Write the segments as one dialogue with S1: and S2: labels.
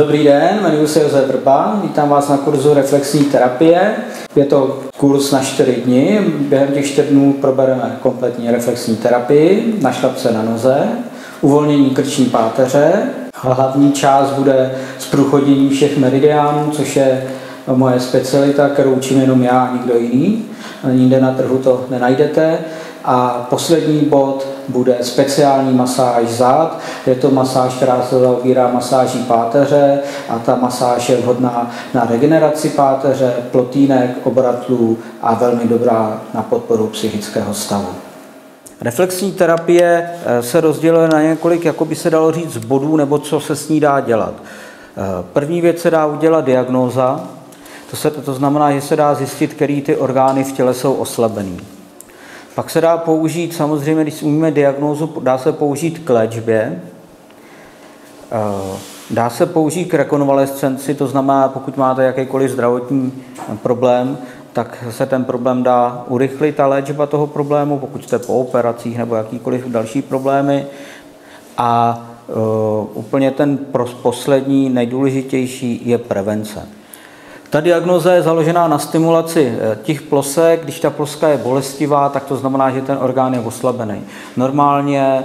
S1: Dobrý den, jmenuji se Josef Vrba, vítám vás na kurzu reflexní terapie. Je to kurz na 4 dny, během těch 4 dnů probereme kompletní reflexní terapii na šlapce na noze, uvolnění krční páteře. Hlavní část bude zprůchodnění všech meridiánů, což je moje specialita, kterou učím jenom já a nikdo jiný. Nikde na trhu to nenajdete. A poslední bod bude speciální masáž zad. Je to masáž, která se zaobírá masáží páteře a ta masáž je vhodná na regeneraci páteře, plotýnek, obratlů a velmi dobrá na podporu psychického stavu. Reflexní terapie se rozděluje na několik, jako by se dalo říct, bodů, nebo co se s ní dá dělat. První věc se dá udělat diagnóza, to znamená, že se dá zjistit, který ty orgány v těle jsou oslabený. Pak se dá použít, samozřejmě, když umíme diagnózu, dá se použít k léčbě, dá se použít k rekonvalescenci, to znamená, pokud máte jakýkoliv zdravotní problém, tak se ten problém dá urychlit, ta léčba toho problému, pokud jste po operacích nebo jakýkoliv další problémy. A úplně ten poslední, nejdůležitější je prevence. Ta diagnóza je založená na stimulaci těch plosek. Když ta ploska je bolestivá, tak to znamená, že ten orgán je oslabený. Normálně,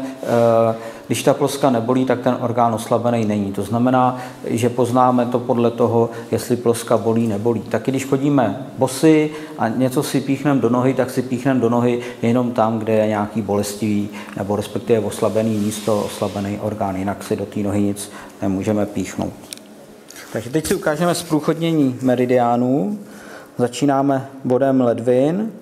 S1: když ta ploska nebolí, tak ten orgán oslabený není. To znamená, že poznáme to podle toho, jestli ploska bolí, nebolí. Taky když chodíme bosy a něco si píchneme do nohy, tak si píchneme do nohy jenom tam, kde je nějaký bolestivý nebo respektive oslabený místo, oslabený orgán. Jinak si do té nohy nic nemůžeme píchnout. Takže teď si ukážeme zprůchodnění meridiánů. Začínáme bodem ledvin.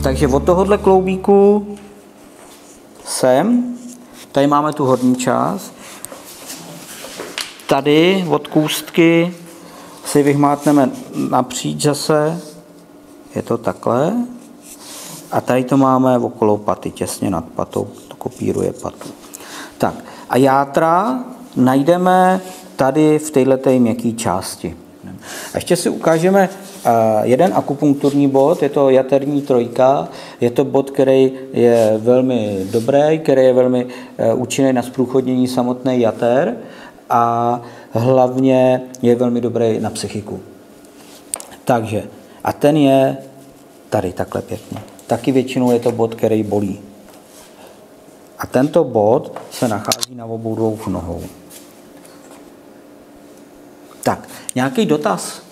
S1: Takže od tohohle kloubíku sem, tady máme tu horní část, tady od kůstky si vyhmátneme napříč zase, je to takhle, a tady to máme okolo paty, těsně nad patou, to kopíruje patu. Tak a játra najdeme tady v této měkké části. A ještě si ukážeme jeden akupunkturní bod, je to jaterní trojka, je to bod, který je velmi dobrý, který je velmi účinný na zprůchodnění samotné jater a hlavně je velmi dobrý na psychiku. Takže, a ten je tady takhle pěkně. Taky většinou je to bod, který bolí. A tento bod se nachází na obou dvou nohou. Tak, nějaký dotaz?